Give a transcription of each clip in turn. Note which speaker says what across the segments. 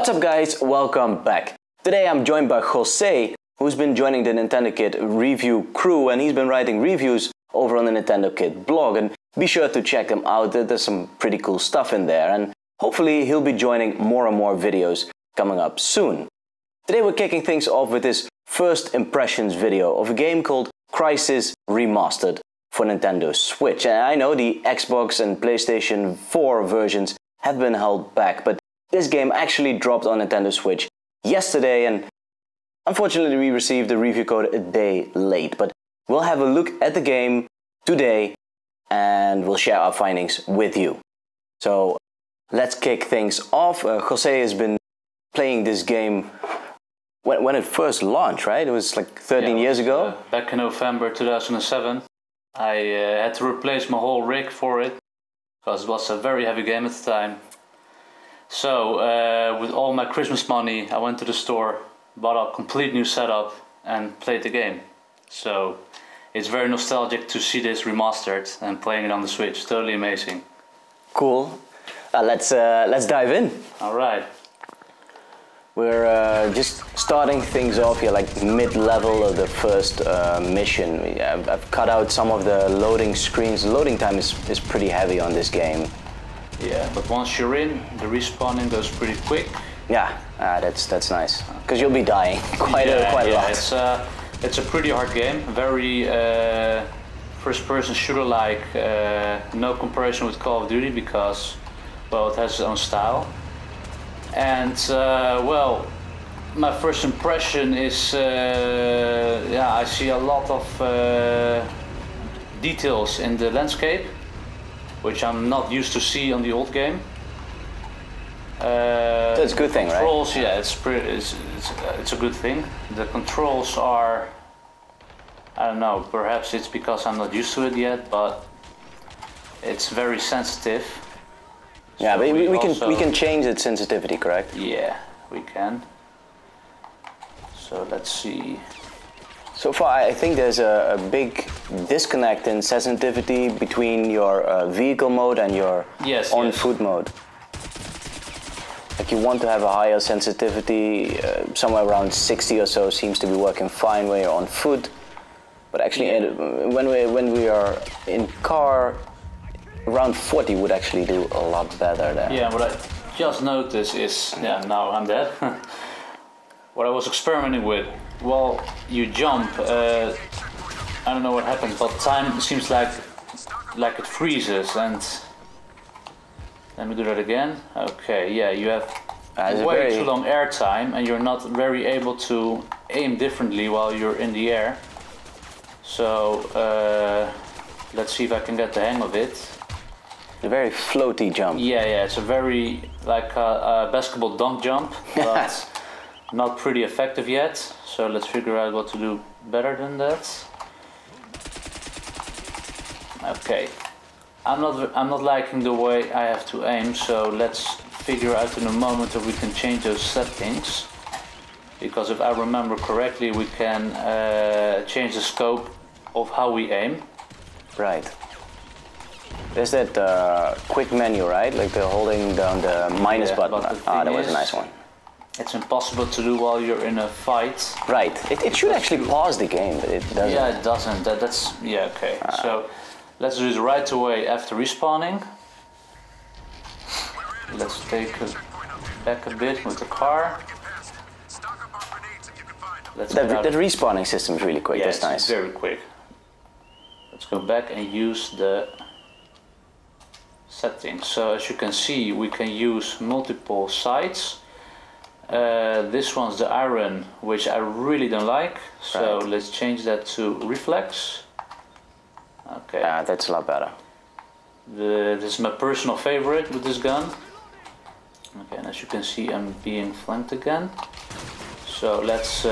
Speaker 1: What's up guys, welcome back. Today I'm joined by Jose, who's been joining the NintendoKid review crew, and he's been writing reviews over on the NintendoKid blog, and be sure to check them out. There's some pretty cool stuff in there, and hopefully he'll be joining more and more videos coming up soon. Today we're kicking things off with this first impressions video of a game called Crysis Remastered for Nintendo Switch. And I know the Xbox and PlayStation 4 versions have been held back, but this game actually dropped on Nintendo Switch yesterday, and unfortunately we received the review code a day late. But we'll have a look at the game today and we'll share our findings with you. So let's kick things off. Jose has been playing this game when it first launched, right? It was like 13 years ago?
Speaker 2: Back in November 2007. I had to replace my whole rig for it, because it was a very heavy game at the time. So, with all my Christmas money, I went to the store, bought a complete new setup and played the game. So, it's very nostalgic to see this remastered and playing it on the Switch. Totally amazing.
Speaker 1: Cool. Let's dive in.
Speaker 2: Alright.
Speaker 1: We're just starting things off here, like mid-level of the first mission. I've cut out some of the loading screens. The loading time is pretty heavy on this game.
Speaker 2: Yeah, but once you're in, the respawning goes pretty quick.
Speaker 1: Yeah, that's nice. Because you'll be dying quite a lot.
Speaker 2: It's a pretty hard game. Very first-person shooter-like. No comparison with Call of Duty because, well, it has its own style. And well, my first impression is, I see a lot of details in the landscape, which I'm not used to see on the old game.
Speaker 1: That's a good thing, right?
Speaker 2: Controls, yeah, it's a good thing. The controls are, I don't know, perhaps it's because I'm not used to it yet, but it's very sensitive.
Speaker 1: Yeah,
Speaker 2: so
Speaker 1: but we can change its sensitivity, correct?
Speaker 2: Yeah, we can. So let's see.
Speaker 1: So far, I think there's a big disconnect in sensitivity between your vehicle mode and your on-foot mode. Like you want to have a higher sensitivity, somewhere around 60 or so seems to be working fine when you're on foot. But actually, when we are in car, around 40 would actually do a lot better there.
Speaker 2: Yeah, what I just noticed is, now I'm dead. What I was experimenting with, well, you jump, I don't know what happens, but time seems like it freezes, and let me do that again. Okay, yeah, you have way too long air time and you're not very able to aim differently while you're in the air. So let's see if I can get the hang of it.
Speaker 1: A very floaty jump.
Speaker 2: Yeah, it's a very, like a basketball dunk jump, but not pretty effective yet. So let's figure out what to do better than that. Okay, I'm not liking the way I have to aim, so let's figure out in a moment if we can change those settings. Because if I remember correctly, we can change the scope of how we aim.
Speaker 1: Right. There's that quick menu, right? Like the holding down the minus button. That was a nice one.
Speaker 2: It's impossible to do while you're in a fight.
Speaker 1: Right. It should actually pause the game, but it doesn't.
Speaker 2: Yeah, it doesn't. That's okay. So let's do it right away after respawning. Let's take it back a bit with the car.
Speaker 1: That respawning system is really quick. That's nice.
Speaker 2: It's very quick. Let's go back and use the settings. So as you can see, we can use multiple sights. This one's the iron, which I really don't like. So let's change that to reflex. Okay.
Speaker 1: That's a lot better.
Speaker 2: This is my personal favorite with this gun. Okay, and as you can see, I'm being flanked again. So let's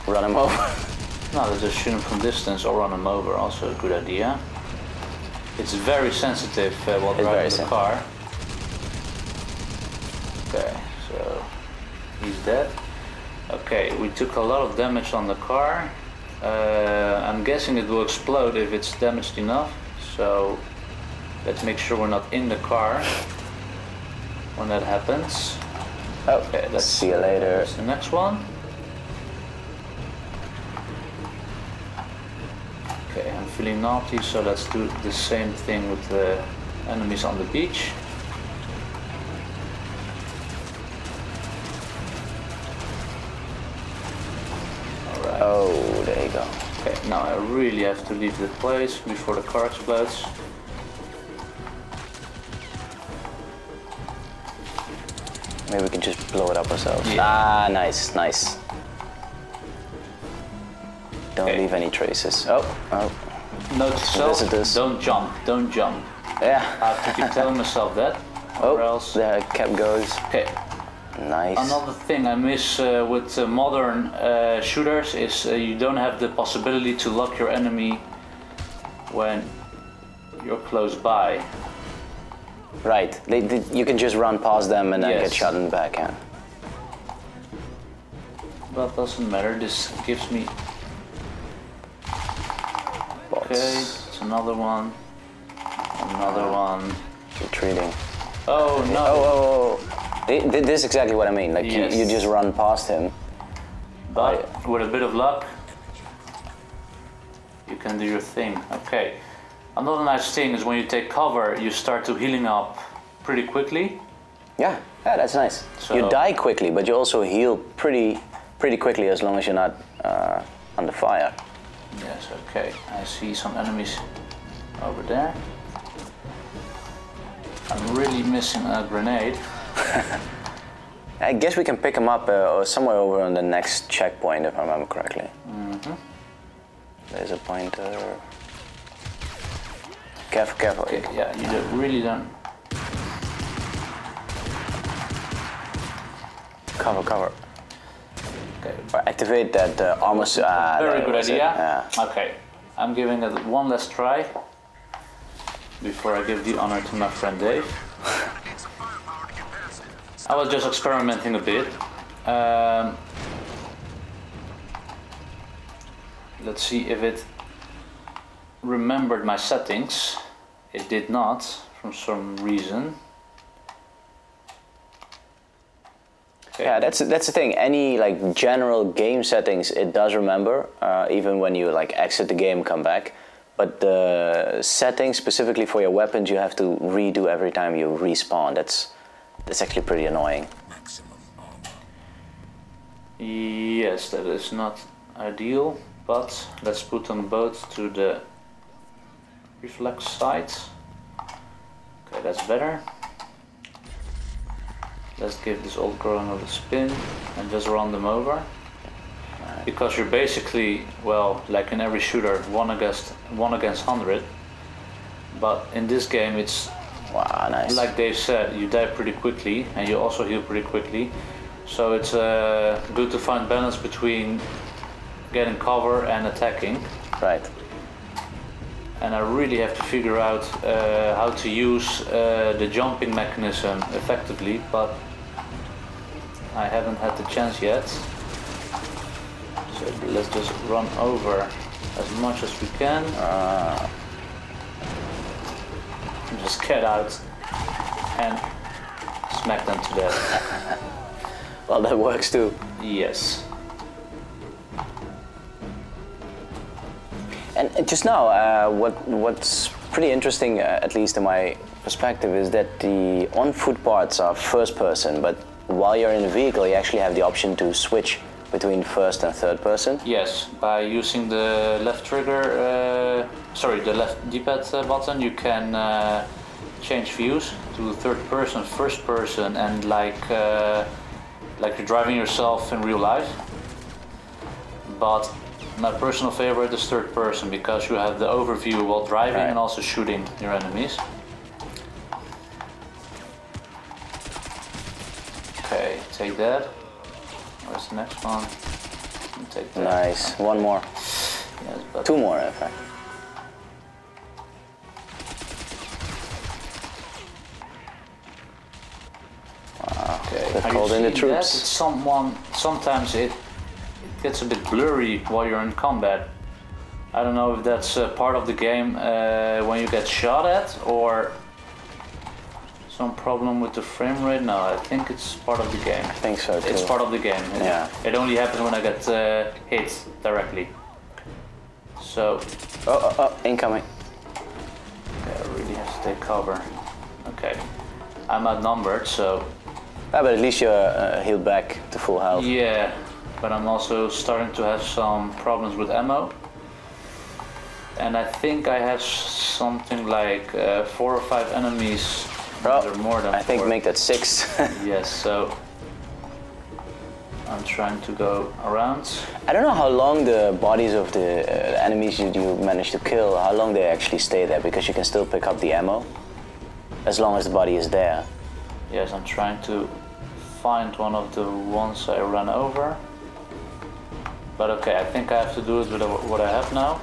Speaker 1: run him over.
Speaker 2: No, let's just shoot him from distance or run him over. Also a good idea. It's very sensitive while driving the car. Okay, so he's dead. Okay, we took a lot of damage on the car. I'm guessing it will explode if it's damaged enough. So let's make sure we're not in the car when that happens.
Speaker 1: Oh,
Speaker 2: Okay, let's
Speaker 1: see you later.
Speaker 2: That's the next one. Okay, I'm feeling naughty, so let's do the same thing with the enemies on the beach. Alright.
Speaker 1: Oh, there you go.
Speaker 2: Okay, now I really have to leave the place before the car explodes.
Speaker 1: Maybe we can just blow it up ourselves.
Speaker 2: Yeah.
Speaker 1: Ah, nice, nice. Don't leave any traces. Oh, oh.
Speaker 2: Note to self,
Speaker 1: visitors.
Speaker 2: don't jump, don't jump.
Speaker 1: Yeah.
Speaker 2: I have to keep telling myself that, or else...
Speaker 1: the cap goes.
Speaker 2: Okay.
Speaker 1: Nice.
Speaker 2: Another thing I miss with modern shooters is you don't have the possibility to lock your enemy when you're close by.
Speaker 1: Right. You can just run past them and then
Speaker 2: Yes.
Speaker 1: get shot in the back. Yeah.
Speaker 2: But doesn't matter. This gives me.
Speaker 1: Bots.
Speaker 2: Okay, it's another one. Another one.
Speaker 1: Retreating.
Speaker 2: Oh no!
Speaker 1: Oh. This is exactly what I mean. Like
Speaker 2: Yes.
Speaker 1: you just run past him.
Speaker 2: But with a bit of luck, you can do your thing. Okay. Another nice thing is when you take cover, you start to healing up pretty quickly.
Speaker 1: Yeah, that's nice.
Speaker 2: So-
Speaker 1: You die quickly, but you also heal pretty quickly as long as you're not under fire.
Speaker 2: Yes, okay. I see some enemies over there. I'm really missing a grenade.
Speaker 1: I guess we can pick him up or somewhere over on the next checkpoint, if I remember correctly.
Speaker 2: Mm-hmm.
Speaker 1: There's a pointer. Careful, careful.
Speaker 2: Okay, yeah, you really don't.
Speaker 1: Cover, cover.
Speaker 2: Okay.
Speaker 1: Or activate that armor.
Speaker 2: Very good idea.
Speaker 1: Yeah.
Speaker 2: Okay, I'm giving it one last try before I give the honor to my friend Dave. I was just experimenting a bit. Let's see if it remembered my settings. It did not, from some reason. Okay.
Speaker 1: Yeah, that's the thing. Any like general game settings, it does remember, even when you like exit the game, come back. But the settings specifically for your weapons, you have to redo every time you respawn. That's actually pretty annoying.
Speaker 2: Yes, that is not ideal. But let's put on both to the reflex side. Okay, that's better. Let's give this old girl another spin and just run them over. Because you're basically, well, like in every shooter, one against 100. But in this game, it's
Speaker 1: Wow, nice.
Speaker 2: like Dave said, you die pretty quickly and you also heal pretty quickly. So it's good to find balance between getting cover and attacking.
Speaker 1: Right.
Speaker 2: And I really have to figure out how to use the jumping mechanism effectively, but I haven't had the chance yet. So let's just run over as much as we can. Just get out and smack them to death.
Speaker 1: Well, that works too.
Speaker 2: Yes.
Speaker 1: And just now, what's pretty interesting, at least in my perspective, is that the on-foot parts are first person, but while you're in the vehicle, you actually have the option to switch between first and third person.
Speaker 2: Yes, by using the left trigger, the left D-pad button, you can change views to third person, first person, and like you're driving yourself in real life. But my personal favorite is third person because you have the overview while driving and also shooting your enemies. Okay, take that. Where's the next one? Take that.
Speaker 1: Nice. One more.
Speaker 2: Yes, but
Speaker 1: Two more, in fact.
Speaker 2: okay.
Speaker 1: They're
Speaker 2: Are
Speaker 1: called
Speaker 2: you
Speaker 1: in the
Speaker 2: seeing that?
Speaker 1: troops.
Speaker 2: It's sometimes it gets a bit blurry while you're in combat. I don't know if that's part of the game when you get shot at, or Some problem with the frame rate? No, I think it's part of the game.
Speaker 1: I think so too.
Speaker 2: It's part of the game.
Speaker 1: Yeah.
Speaker 2: It only happens when I get hit directly. So.
Speaker 1: Oh, incoming.
Speaker 2: Okay, I really have to take cover. Okay. I'm outnumbered, so.
Speaker 1: Ah, but at least you're healed back to full health.
Speaker 2: Yeah, but I'm also starting to have some problems with ammo. And I think I have something like 4 or 5 enemies.
Speaker 1: Oh,
Speaker 2: More than
Speaker 1: I think
Speaker 2: 4.
Speaker 1: make that 6.
Speaker 2: Yes, so I'm trying to go around.
Speaker 1: I don't know how long the bodies of the enemies you manage to kill, how long they actually stay there, because you can still pick up the ammo as long as the body is there.
Speaker 2: Yes, I'm trying to find one of the ones I ran over. But okay, I think I have to do it with what I have now.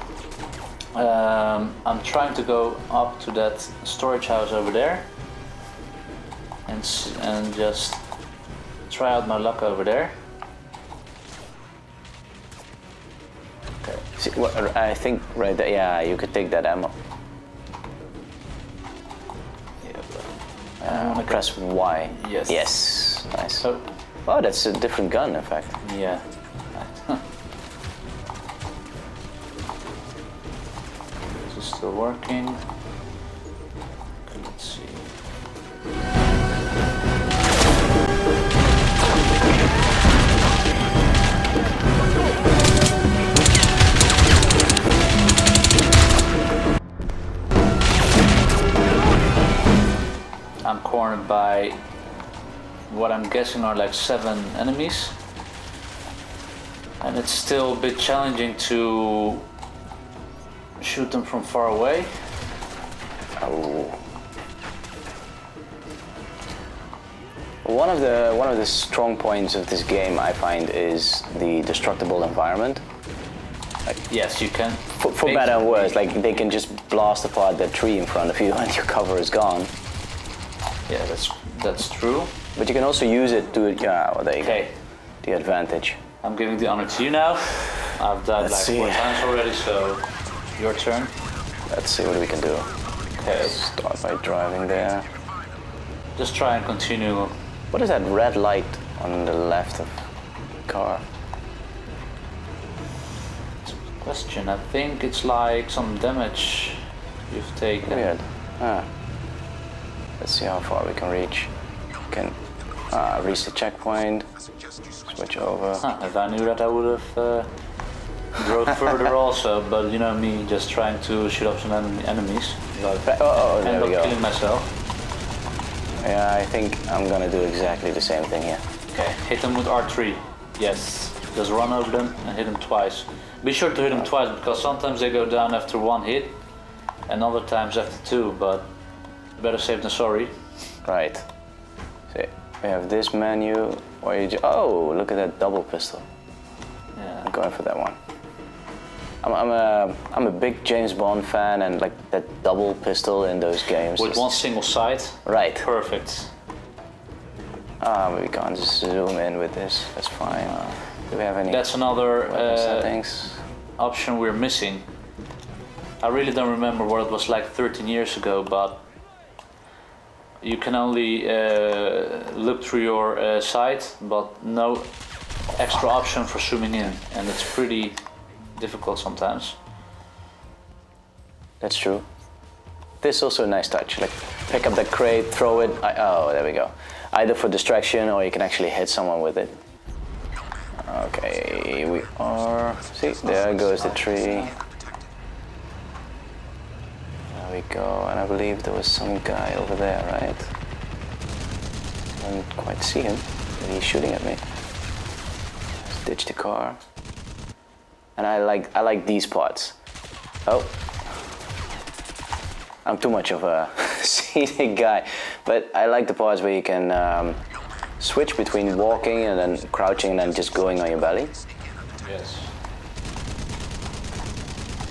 Speaker 2: I'm trying to go up to that storage house over there and just try out my luck over there.
Speaker 1: Okay. See, I think right there, yeah, you could take that ammo.
Speaker 2: Yeah, but
Speaker 1: press Y.
Speaker 2: Yes.
Speaker 1: Yes. Nice.
Speaker 2: Oh,
Speaker 1: Oh, that's a different gun, in fact.
Speaker 2: yeah. This is still working. Okay, let's see. I'm cornered by what I'm guessing are like 7 enemies, and it's still a bit challenging to shoot them from far away.
Speaker 1: Oh. One of the strong points of this game, I find, is the destructible environment.
Speaker 2: Yes, you can.
Speaker 1: For better and worse, like they can just blast apart that tree in front of you and your cover is gone.
Speaker 2: Yeah, that's true.
Speaker 1: But you can also use it to, yeah, well, there you
Speaker 2: Okay,
Speaker 1: go. The advantage.
Speaker 2: I'm giving the honor to you now. I've died
Speaker 1: Let's
Speaker 2: like
Speaker 1: see.
Speaker 2: 4 times already, so your turn.
Speaker 1: Let's see what we can do.
Speaker 2: Okay,
Speaker 1: Start by driving there.
Speaker 2: just try and continue.
Speaker 1: What is that red light on the left of the car?
Speaker 2: Question, I think it's like some damage you've taken.
Speaker 1: Weird. Ah. Let's see how far we can reach. Can reach the checkpoint. Switch over.
Speaker 2: Huh, if I knew that, I would have drove further also, but you know me, just trying to shoot up some enemies. But
Speaker 1: Oh, there
Speaker 2: end
Speaker 1: we
Speaker 2: up
Speaker 1: go.
Speaker 2: killing myself.
Speaker 1: Yeah, I think I'm gonna do exactly the same thing here.
Speaker 2: Okay, hit them with R3. Yes, just run over them and hit them twice. Be sure to hit them twice, because sometimes they go down after 1 hit, and other times after 2, but better safe than sorry.
Speaker 1: Right. See, we have this menu where you oh, look at that double pistol.
Speaker 2: Yeah.
Speaker 1: I'm going for that one. I'm a big James Bond fan, and like that double pistol in those games.
Speaker 2: With one single sight.
Speaker 1: Right.
Speaker 2: Perfect.
Speaker 1: We can't just zoom in with this. That's fine. Do we have any
Speaker 2: That's another
Speaker 1: settings?
Speaker 2: option we're missing. I really don't remember what it was like 13 years ago, but you can only look through your sight, but no extra option for zooming in, and it's pretty difficult sometimes.
Speaker 1: That's true. This is also a nice touch. Like pick up that crate, throw it. Oh, there we go. Either for distraction, or you can actually hit someone with it. Okay, we are. See, there goes the tree. There we go. And I believe there was some guy over there, right? I didn't quite see him, but he's shooting at me. Let's ditch the car. And I like these parts. Oh. I'm too much of a scenic guy, but I like the parts where you can switch between walking and then crouching and then just going on your belly.
Speaker 2: Yes.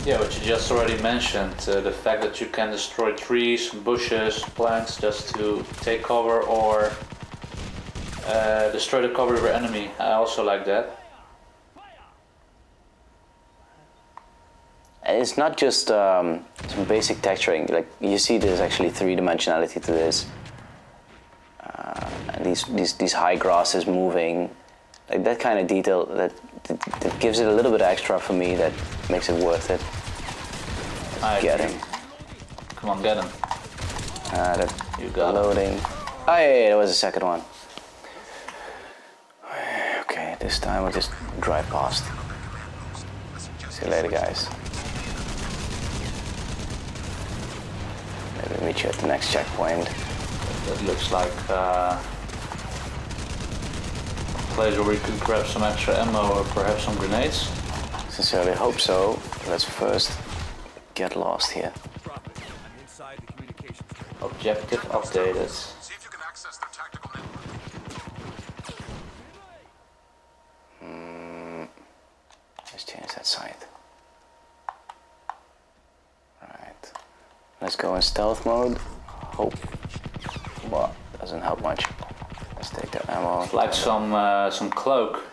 Speaker 2: Yeah, what you just already mentioned, the fact that you can destroy trees, bushes, plants just to take cover, or destroy the cover of your enemy. I also like that.
Speaker 1: And it's not just some basic texturing. Like you see, there's actually 3-dimensionality to this. and these high grasses moving, like that kind of detail that gives it a little bit extra for me. That makes it worth it. Get him.
Speaker 2: Come on, get him. You got
Speaker 1: loading. Oh yeah, there was a second one. Okay, this time we'll just drive past. See you later, guys. Maybe meet you at the next checkpoint.
Speaker 2: That looks like a place where we could grab some extra ammo or perhaps some grenades.
Speaker 1: Sincerely hope so. Let's first get lost here.
Speaker 2: Objective updated.
Speaker 3: See if you can access their tactical network.
Speaker 1: Let's change that side. Right. Let's go in stealth mode. Hope. Well, doesn't help much. Let's take the ammo.
Speaker 2: It's like some cloak.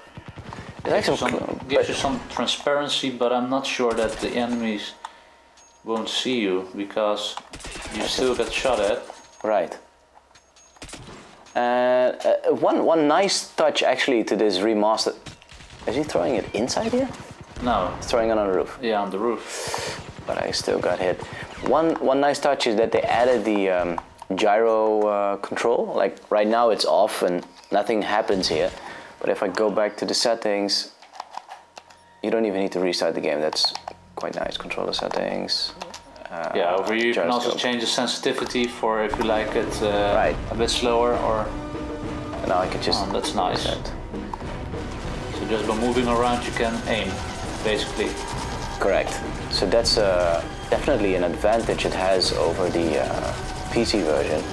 Speaker 1: It's like some
Speaker 2: gives you some transparency, but I'm not sure that the enemies won't see you because you still get shot at.
Speaker 1: Right. One nice touch actually to this remastered. Is he throwing it inside here?
Speaker 2: No.
Speaker 1: He's throwing it on the roof.
Speaker 2: Yeah, on the roof.
Speaker 1: But I still got hit. One nice touch is that they added the gyro control. Like right now it's off and nothing happens here. But if I go back to the settings, you don't even need to restart the game. That's quite nice. Controller settings.
Speaker 2: Yeah, over here you can also change the sensitivity for if you like it a bit slower or...
Speaker 1: Now I can just...
Speaker 2: Oh, that's nice. So just by moving around you can aim, basically.
Speaker 1: Correct. So that's definitely an advantage it has over the PC version.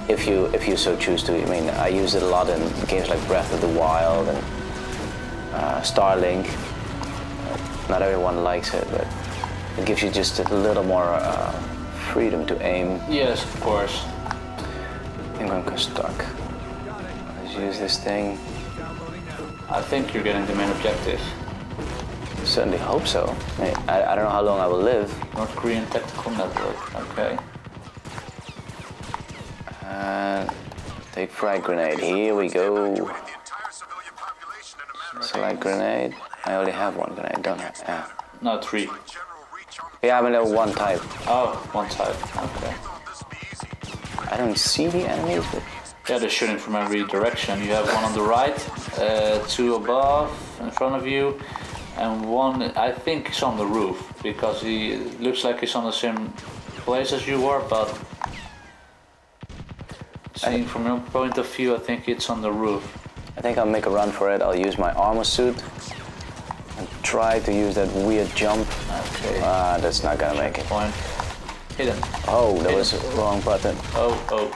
Speaker 1: If you so choose to. I mean, I use it a lot in games like Breath of the Wild and Starlink. Not everyone likes it, but it gives you just a little more freedom to aim.
Speaker 2: Yes, of course.
Speaker 1: I think I'm stuck. Let's use this thing.
Speaker 2: I think you're getting the main objective.
Speaker 1: Certainly hope so. I don't know how long I will live.
Speaker 2: North Korean Tactical Network, okay.
Speaker 1: Take frag grenade. Here we go. Select grenade. I only have one grenade, don't I? Yeah.
Speaker 2: No, 3.
Speaker 1: Yeah, I'm in one type.
Speaker 2: Oh, one type. Okay.
Speaker 1: I don't see the enemies, but...
Speaker 2: Yeah, they're shooting from every direction. You have one on the right, 2 above, in front of you, and one, I think, is on the roof, because he looks like he's on the same place as you are, but seeing from your point of view, I think it's on the roof.
Speaker 1: I think I'll make a run for it. I'll use my armor suit and try to use that weird jump.
Speaker 2: Okay.
Speaker 1: That's not gonna make it.
Speaker 2: Point. Hit him.
Speaker 1: Oh, that was the wrong button.
Speaker 2: Oh.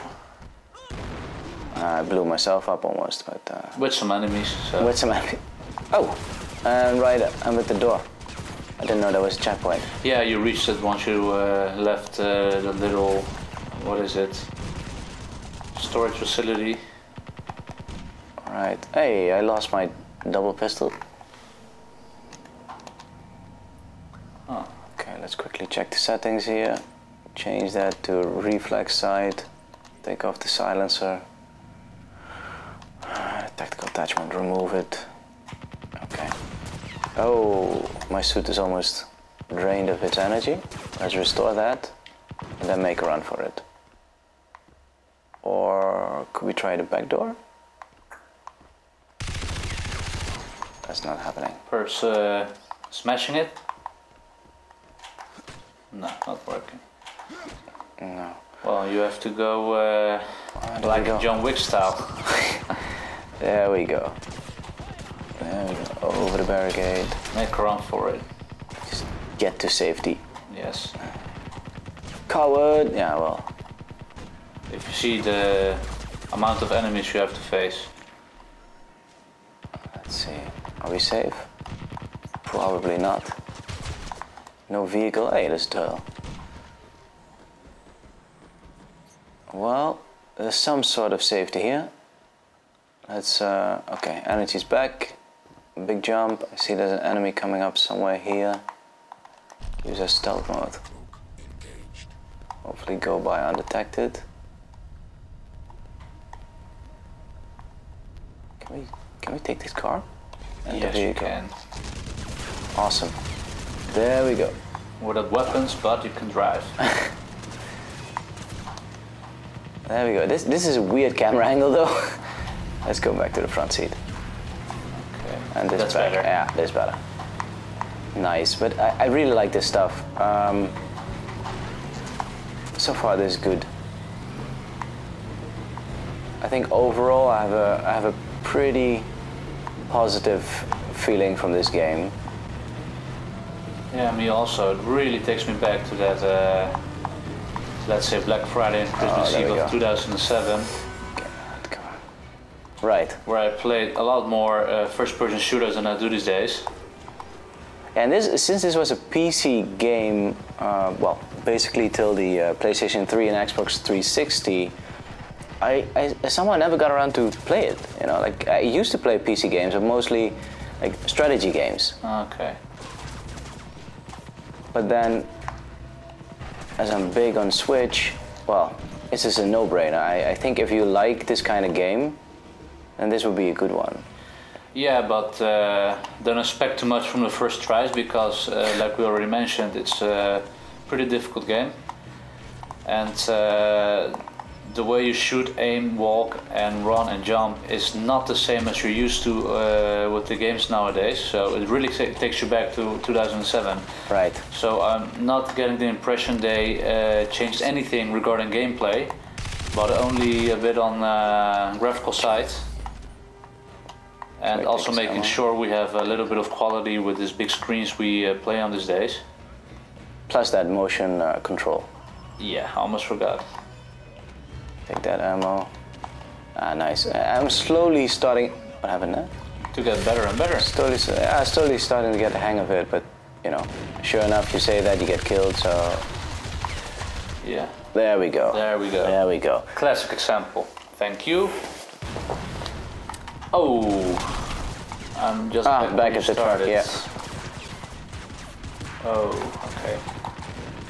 Speaker 1: I blew myself up almost, but...
Speaker 2: With some enemies. So.
Speaker 1: With some enemies. Oh, and right, I'm at the door. I didn't know there was a checkpoint.
Speaker 2: Yeah, you reached it once you left the little, what is it? Storage facility.
Speaker 1: Alright. Hey, I lost my double pistol.
Speaker 2: Oh.
Speaker 1: Okay, let's quickly check the settings here. Change that to reflex sight. Take off the silencer. Tactical attachment, remove it. Okay. Oh, my suit is almost drained of its energy. Let's restore that and then make a run for it. Or could we try the back door? That's not happening.
Speaker 2: First, smashing it? No, not working.
Speaker 1: No.
Speaker 2: Well, you have to go like John Wick style.
Speaker 1: There we go. There we go. Over the barricade.
Speaker 2: Make a run for it.
Speaker 1: Just get to safety.
Speaker 2: Yes.
Speaker 1: Coward! Yeah, well.
Speaker 2: If you see the amount of enemies you have to face.
Speaker 1: Let's see. Are we safe? Probably not. No vehicle. Hey, there's a turtle. Well, there's some sort of safety here. Let's, okay, energy's back. Big jump. I see there's an enemy coming up somewhere here. Use a stealth mode. Hopefully go by undetected. Can we take this car? And
Speaker 2: Yes, you can.
Speaker 1: Awesome. There we go.
Speaker 2: Without weapons, but you can drive.
Speaker 1: There we go. This is a weird camera angle though. Let's go back to the front seat.
Speaker 2: Okay.
Speaker 1: And this
Speaker 2: That's
Speaker 1: back.
Speaker 2: better.
Speaker 1: Yeah, this better. Nice, but I really like this stuff. So far this is good. I think overall I have a pretty positive feeling from this game.
Speaker 2: Yeah, me also. It really takes me back to that, let's say, Black Friday and Christmas
Speaker 1: there
Speaker 2: Eve
Speaker 1: we
Speaker 2: of
Speaker 1: go.
Speaker 2: 2007.
Speaker 1: Come on. Right.
Speaker 2: Where I played a lot more first-person shooters than I do these days.
Speaker 1: And since this was a PC game, well, basically till the PlayStation 3 and Xbox 360, I somehow never got around to play it. You know, like I used to play PC games, but mostly like strategy games.
Speaker 2: Okay.
Speaker 1: But then, as I'm big on Switch, well, this is a no-brainer. I think if you like this kind of game, then this would be a good one.
Speaker 2: Yeah, but don't expect too much from the first tries because, like we already mentioned, it's a pretty difficult game. And the way you shoot, aim, walk, and run and jump is not the same as you're used to with the games nowadays. So it really takes you back to 2007.
Speaker 1: Right.
Speaker 2: So I'm not getting the impression they changed anything regarding gameplay, but only a bit on graphical side. And also making sure we have a little bit of quality with these big screens we play on these days.
Speaker 1: Plus that motion control.
Speaker 2: Yeah, I almost forgot.
Speaker 1: Take that ammo. Ah, nice. I'm slowly starting. What happened there?
Speaker 2: To get better and better.
Speaker 1: Slowly starting to get the hang of it, but you know, sure enough, you say that you get killed, so.
Speaker 2: Yeah.
Speaker 1: There we go.
Speaker 2: There we go.
Speaker 1: There we go.
Speaker 2: Classic example. Thank you. Oh, I'm just
Speaker 1: back at the truck. Yeah.
Speaker 2: Oh, okay.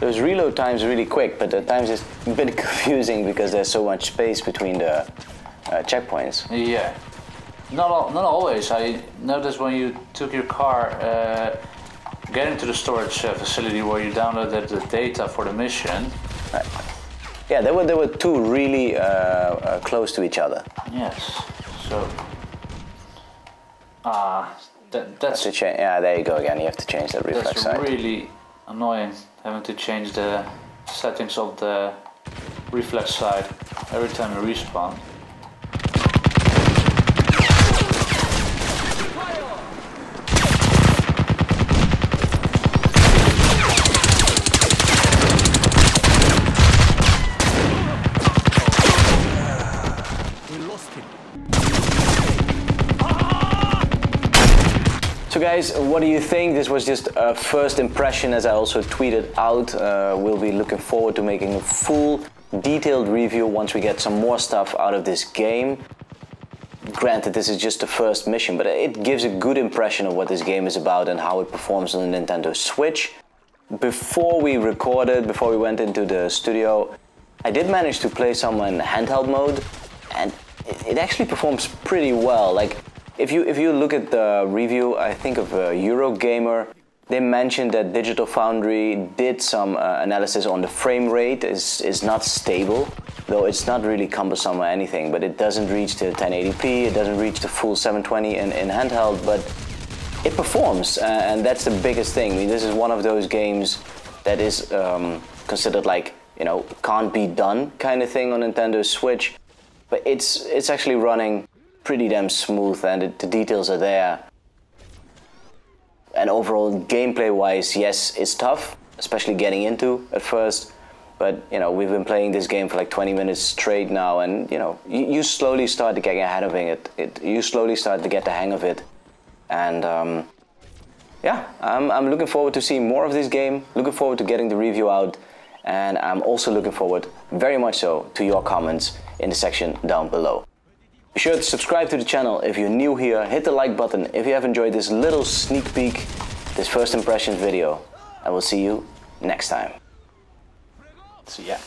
Speaker 1: Those reload times are really quick, but at times it's a bit confusing because there's so much space between the checkpoints.
Speaker 2: Yeah. Not always. I noticed when you took your car, getting to the storage facility where you downloaded the data for the mission.
Speaker 1: Right. Yeah, there were two really close to each other.
Speaker 2: Yes. So. That's
Speaker 1: To change. Yeah, there you go again. You have to change that reflex
Speaker 2: that's
Speaker 1: side.
Speaker 2: really annoying having to change the settings of the reflex side every time you respawn.
Speaker 1: So guys, what do you think? This was just a first impression, as I also tweeted out. We'll be looking forward to making a full, detailed review once we get some more stuff out of this game. Granted, this is just the first mission, but it gives a good impression of what this game is about and how it performs on the Nintendo Switch. Before we recorded, before we went into the studio, I did manage to play some in handheld mode, and it actually performs pretty well. Like, if you look at the review, I think of Eurogamer, they mentioned that Digital Foundry did some analysis on the frame rate is not stable, though it's not really cumbersome or anything, but it doesn't reach the 1080p, it doesn't reach the full 720 in handheld, but it performs, and that's the biggest thing. I mean, this is one of those games that is considered like, you know, can't be done kind of thing on Nintendo Switch, but it's actually running pretty damn smooth, and the details are there. And overall, gameplay-wise, yes, it's tough, especially getting into at first. But you know, we've been playing this game for like 20 minutes straight now, and you know, you slowly start to get ahead of it. You slowly start to get the hang of it, and yeah, I'm looking forward to seeing more of this game. Looking forward to getting the review out, and I'm also looking forward, very much so, to your comments in the section down below. Be sure to subscribe to the channel if you're new here, hit the like button if you have enjoyed this little sneak peek, this first impressions video. I will see you next time.
Speaker 2: See ya.